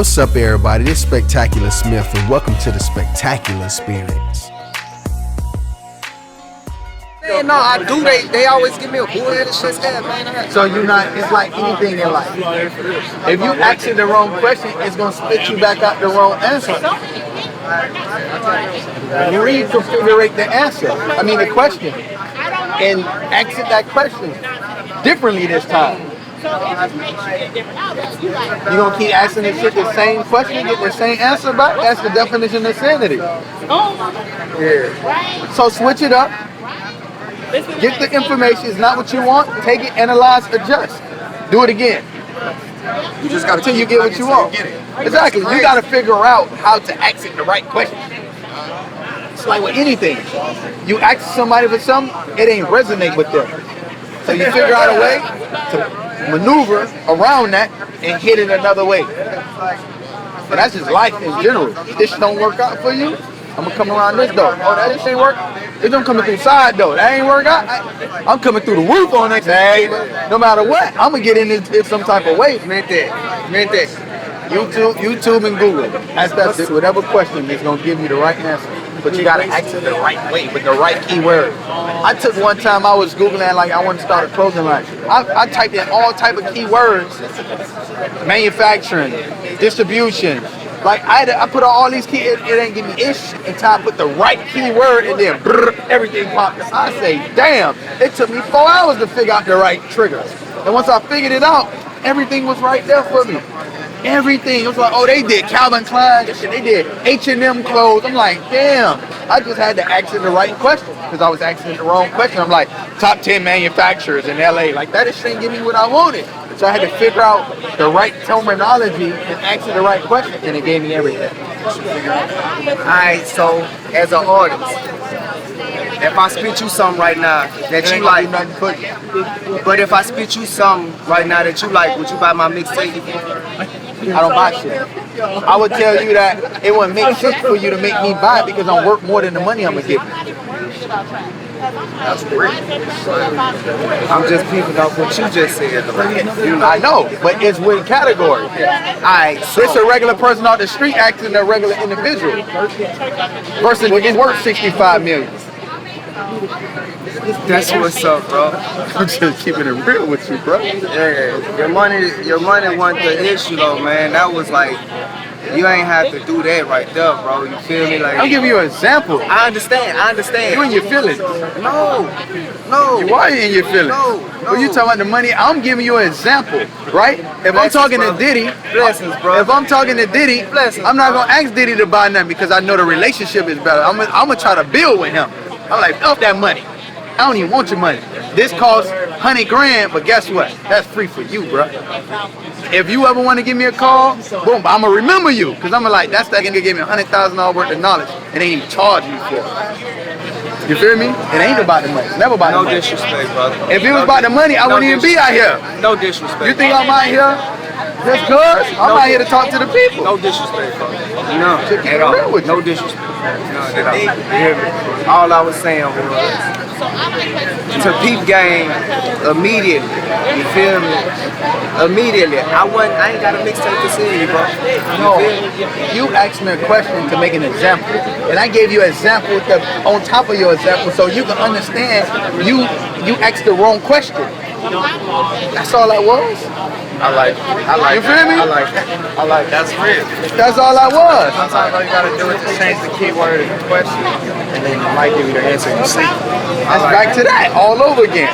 What's up, everybody? This is Spectacular Smith, and welcome to the Spectacular Experience. Man, no, I do. They always give me a bullhead and shit, man. So you're not, it's like anything in life. If you asking the wrong question, it's going to spit you back out the wrong answer. Reconfigure the answer. I mean, the question. And exit that question differently this time. You're going to keep asking the shit the same question, get the same answer back? That's the definition of sanity. Yeah. So switch it up. Get the information. It's not what you want. Take it, analyze, adjust. Do it again. You just got until you get what you want. Exactly. You got to figure out how to ask it the right question. It's like with anything. You ask somebody for something, it ain't resonate with them. So you figure out a way to maneuver around that and hit it another way. But that's just life in general. If this don't work out for you, I'm gonna come around this door. Oh, that just ain't work. It's don't coming through side door. That ain't work out. I'm coming through the roof on that. Hey, no matter what, I'm gonna get in this some type of way. Meant that. YouTube and Google. Ask that whatever question is gonna give you the right answer. But you gotta ask it the right way with the right keyword. I took one time I was Googling like I want to start a clothing line. I typed in all type of keywords, manufacturing, distribution. Like I put all these keys, it ain't give me ish until I put the right keyword and then everything popped up. I say, damn, it took me 4 hours to figure out the right triggers. And once I figured it out, everything was right there for me. Everything. It was like, oh, they did Calvin Klein, this shit. They did H&M clothes. I'm like, damn. I just had to ask it the right question because I was asking the wrong question. I'm like, top 10 manufacturers in LA. Like, that shit didn't give me what I wanted. So I had to figure out the right terminology and ask it the right question, and it gave me everything. Alright, so as an artist, if I spit you something right now that you like, but if I spit you something right now that you like, would you buy my mixtape? I don't buy shit. I would tell you that it wouldn't make sense for you to make me buy it because I'm worth more than the money I'm gonna give you. That's great. I'm just peeping off what you just said. I know, but it's with category. Alright, so it's a regular person off the street acting a regular individual versus it's worth 65 million. That's what's up, bro. I'm just keeping it real with you, bro. Yeah, your money wasn't the issue though, man. That was like, you ain't have to do that right there, bro. You feel me? Like, I'm giving you an example. I understand. You in your feelings. No. You are in your feelings. No. When you talking about the money, I'm giving you an example, right? If I'm talking to Diddy, blessings, bro. If I'm talking to Diddy, blessings, I'm not gonna ask Diddy to buy nothing because I know the relationship is better. I'm gonna try to build with him. I'm like, fuck that money. I don't even want your money. This costs 100 grand, but guess what? That's free for you, bro. If you ever want to give me a call, boom, I'm gonna remember you, cause I'm like, that's that gonna give me $100,000 worth of knowledge, and they ain't even charge you for it. You feel me? It ain't about the money. It's never about the money. No disrespect, brother. If it was about the money, I wouldn't even be out here. No disrespect. You think I'm out here just cause? I'm out here to talk to the people. No disrespect, bro. No, at all. No disrespect. No, you hear me? All I was saying was to peep game immediately. You feel me? Immediately. I ain't got a mixtape to send you, bro. No, you asked me a question to make an example, and I gave you an example on top of your example, so you can understand. You asked the wrong question. That's all that was. I like you feel me? I like that's real. That's all I was. Sometimes all you gotta do is just change the keyword in the question, and then it might give you the answer you see. That's back to that all over again.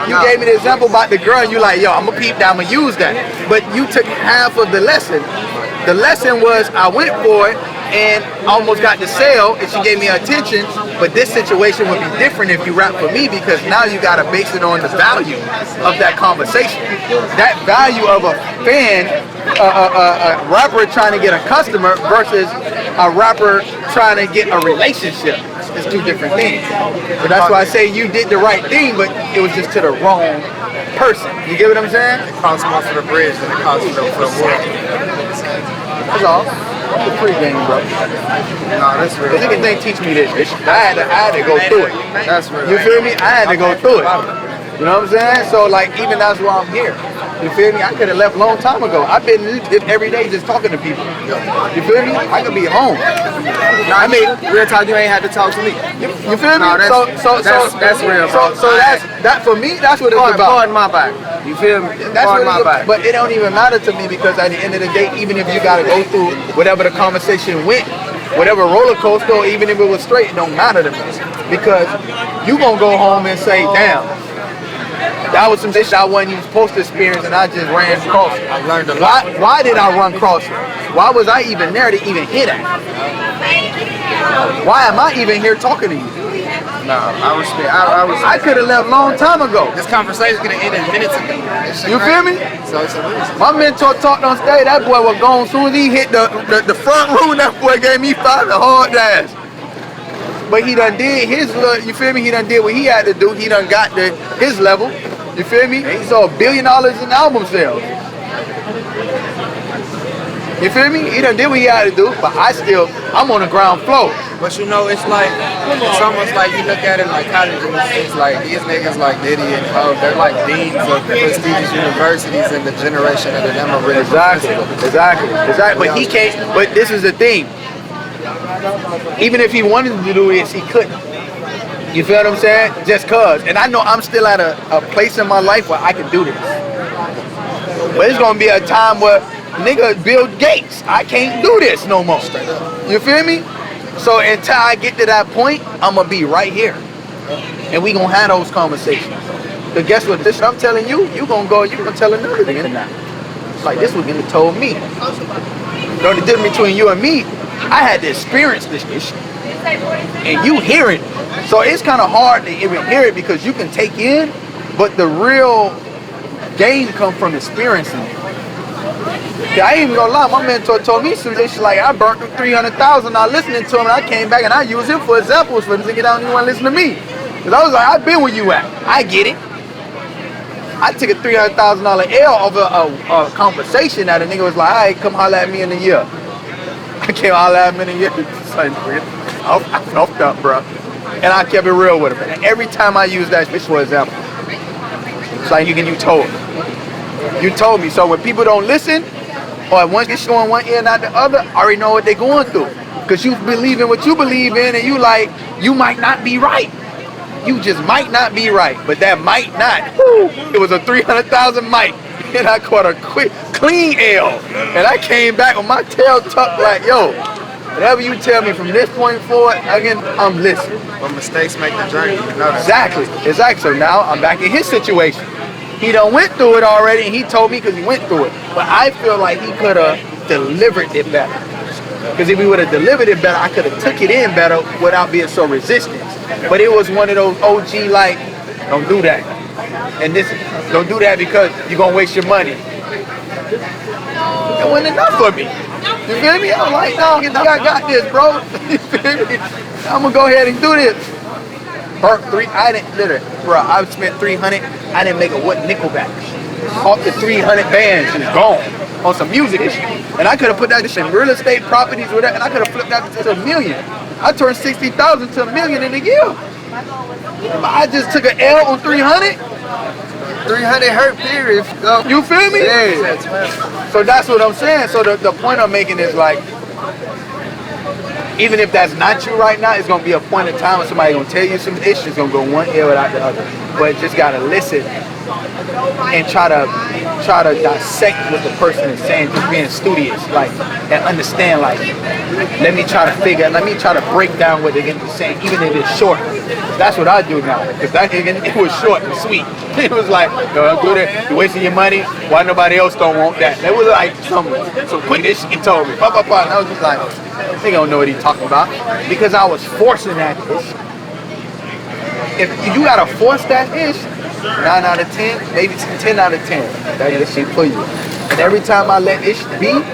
You gave me the example about the girl, and you like, yo, I'm gonna peep that, I'm gonna use that. But you took half of the lesson. The lesson was I went for it and almost got the sale, and she gave me attention. But this situation would be different if you rap for me, because now you gotta base it on the value of that conversation. That value of a fan, a rapper trying to get a customer versus a rapper trying to get a relationship. It's two different things. But that's why I say you did the right thing, but it was just to the wrong person. You get what I'm saying? It costs more for the bridge than it costs for the wood. That's all. It's a free game, bro. No, that's real. This nigga didn't teach me this. I had to go through it. That's real. You feel me? I had to go through it. You know what I'm saying? So like, even that's why I'm here. You feel me? I could have left a long time ago. I've been every day just talking to people. You feel me? I could be at home. I mean, real talk, you ain't had to talk to me. You feel me? No, that's real, bro. So that for me, that's what it's about. Pardon my back. You feel me? That's Pardon what my it's back. But it don't even matter to me because at the end of the day, even if you gotta go through whatever the conversation went, whatever roller coaster, or even if it was straight, it don't matter to me. Because you gonna go home and say, damn, that was some shit I wasn't even supposed to experience and I just ran across it. I learned a lot. Why did I run across it? Why was I even there to even hear that? Why am I even here talking to you? Nah, I respect. I could have left a long time ago. This conversation could have ended minutes ago. You feel me? So it's a reason. My mentor talked on stage. That boy was gone. As soon as he hit the front room, that boy gave me 5 the hard ass. But he done did his, you feel me? He done did what he had to do. He done got to his level. You feel me? He saw $1 billion in album sales. You feel me? He done did what he had to do, but I'm on the ground floor. But you know, it's almost like you look at it like college it's like these niggas like Diddy and they're like deans of prestigious universities and the generation of them are really Exactly. But he can't, but this is the thing. Even if he wanted to do this, he couldn't. You feel what I'm saying? Just cause. And I know I'm still at a place in my life where I can do this. But it's gonna be a time where nigga Bill Gates, I can't do this no more. You feel me? So until I get to that point, I'm gonna be right here. And we gonna have those conversations. But guess what? This I'm telling you, you gonna tell another nigga now. Like this was gonna told me. You know the difference between you and me, I had to experience this shit. And you hear it. So it's kind of hard to even hear it because you can take in, but the real gain comes from experiencing it. I ain't even gonna lie, my mentor told me some shit like I burnt through 300,000 I listening to him and I came back and I used him for examples for him to get out and even want to listen to me. Cause I was like, I've been where you at. I get it. I took a $300,000 L over a conversation that a nigga was like, all right, come holler at me in a year. I came holler at him in a year. I fucked up, bro. And I kept it real with him. And every time I use that bitch for example, it's like you told me. You told me. So when people don't listen, or once it's going one ear and not the other, I already know what they're going through. Because you believe in what you believe in and you might not be right. You just might not be right. But that might not. It was a 300,000 mic. And I caught a clean L. And I came back with my tail tucked like, yo, whatever you tell me from this point forward, again, I'm listening. But mistakes make the journey, you know that. Exactly. So now I'm back in his situation. He done went through it already, and he told me because he went through it. But I feel like he could have delivered it better. Because if he would have delivered it better, I could have took it in better without being so resistant. But it was one of those OG like, don't do that. And this, don't do that because you're going to waste your money. It wasn't enough for me. You feel me? I was like, no, I got this, bro. You feel me? I'm going to go ahead and do this. I didn't, literally, bro, I spent 300, I didn't make a what nickel back. Off the 300 bands, just gone on some music issue. And I could have put that in real estate properties with that, and I could have flipped that to $1 million. I turned 60,000 to $1 million in a year. But I just took an L on 300. 300 hurt, period. You feel me? Yeah. So that's what I'm saying. So the point I'm making is like, even if that's not you right now, it's gonna be a point in time when somebody's gonna tell you some issues, gonna go one ear without the other. But just gotta listen and try to dissect what the person is saying, just being studious, like, and understand, like, let me try to break down what they're gonna be saying, even if it's short. That's what I do now, because that it was short and sweet. It was like, no, don't do that, you're wasting your money, why nobody else don't want that? It was like some quick shit he told me, and I was just like, they don't know what he's talking about, because I was forcing that ish. If you gotta force that ish, 9 out of 10, maybe 10 out of 10, that is shit for you. And every time I let ish be,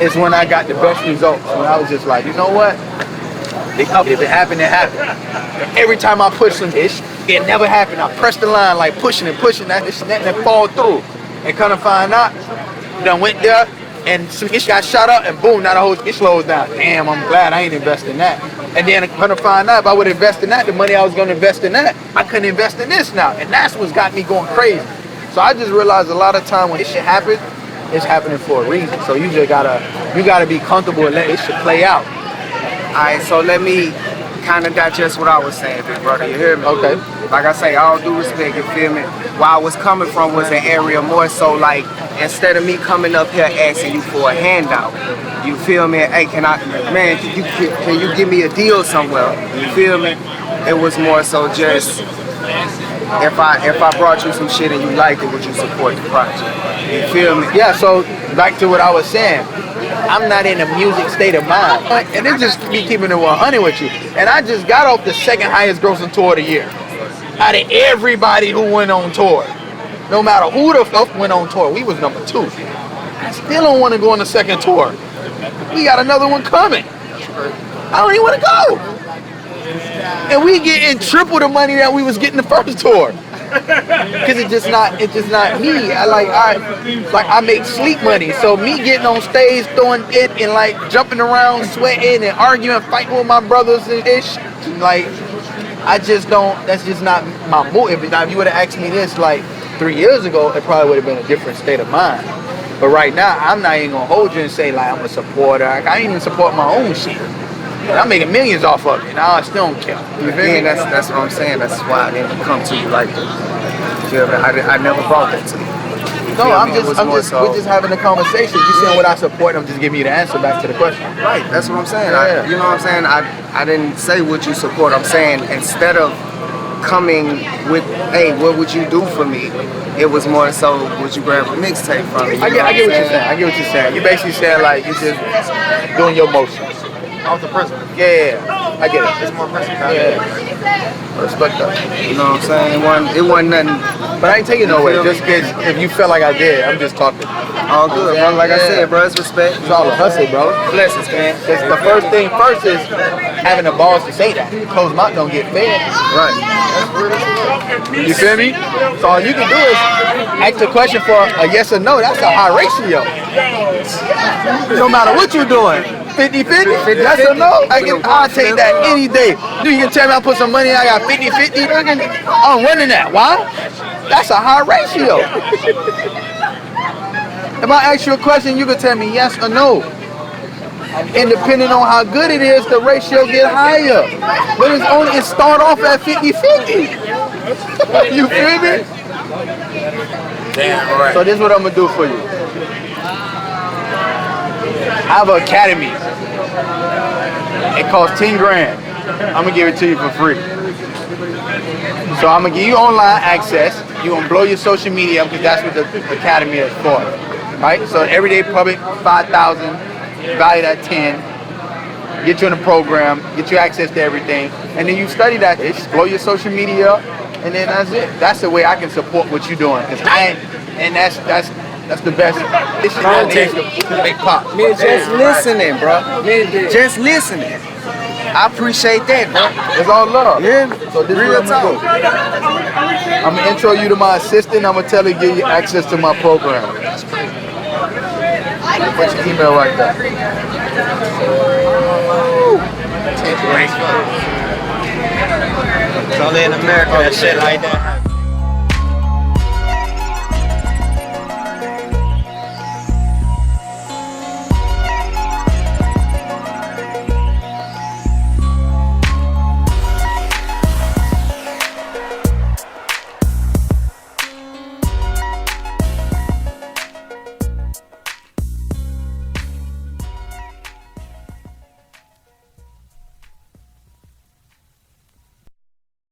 is when I got the best results. When I was just like, you know what? If it happened, it happened. Every time I push some ish, it never happened. I pressed the line like pushing that ish, and that fall through. And kind of find out, done went there, and some ish got shot up, and boom, now the whole ish slows down. Damn, I'm glad I ain't investing in that. And then I'm gonna find out if I would invest in that, the money I was gonna invest in that, I couldn't invest in this now. And that's what's got me going crazy. So I just realized a lot of time when this shit happens, it's happening for a reason. So you just gotta be comfortable and let this shit play out. Alright, so let me kind of digest what I was saying, big brother. You hear me? Okay. Like I say, all due respect, you feel me? Where I was coming from was an area more so like, instead of me coming up here asking you for a handout, you feel me? Hey, can you give me a deal somewhere? You feel me? It was more so just, if I brought you some shit and you liked it, would you support the project? You feel me? Yeah, so back to what I was saying. I'm not in a music state of mind. And it just be keeping it 100 with you. And I just got off the second highest grossing tour of the year. Out of everybody who went on tour. No matter who the fuck went on tour, we was number 2. I still don't want to go on the second tour. We got another one coming. I don't even want to go. And we getting triple the money that we was getting the first tour. Cause it's just not me. I make sleep money. So me getting on stage, throwing it and like jumping around, sweating and arguing, fighting with my brothers and ish. Like I just don't. That's just not my mood. If you would have asked me this like 3 years ago, it probably would have been a different state of mind. But right now, I'm not even gonna hold you and say like I'm a supporter. I ain't even support my own shit. And I'm making millions off of it, and I still don't care. You feel me? That's what I'm saying. That's why I didn't come to you like that. You feel me? I never brought that to you. No, we're just having a conversation. You saying what I support, I'm just giving you the answer back to the question. Right, that's what I'm saying. Yeah. You know what I'm saying? I didn't say what you support. I'm saying instead of coming with, hey, what would you do for me? It was more so, would you grab a mixtape from me? I get what you're saying. I get what you're saying. You basically saying like you're just doing your motions. Off the prison. Yeah, I get it. It's more prison. Yeah. Respect that. You know what I'm saying? It wasn't nothing. But I ain't taking no way. Just cause if you felt like I did, I'm just talking. All good, bro. Like I said, bro, it's respect. It's all a hustle, bro. Blessings, man. Cause the first thing first is having the balls to say that. Closed mouth don't get fed. Right. You feel me? So all you can do is ask a question for a yes or no. That's a high ratio. No matter what you're doing. 50-50? Yes or no? I'll take that any day. You can tell me I put some money in, I got 50-50. I'm running that. Why? That's a high ratio. If I ask you a question, you can tell me yes or no. And depending on how good it is, the ratio get higher. But it start off at 50-50. You feel me? Damn right. So this is what I'm gonna do for you. I have an academy. It costs 10 grand. I'm gonna give it to you for free. So I'm gonna give you online access. You're gonna blow your social media up because that's what the academy is for. Right? So everyday public, 5,000, valued at 10. Get you in the program, get you access to everything, and then you study that. Just blow your social media up, and then that's it. That's the way I can support what you're doing. That's the best. This is what takes to make pop. Man, just listening, bro. Just listening. I appreciate that, bro. It's all love. Yeah. So this Real is what I'm gonna do. I'm gonna intro you to my assistant. I'm gonna tell her to give you access to my program. Put your email right there. It's only in America that shit like that.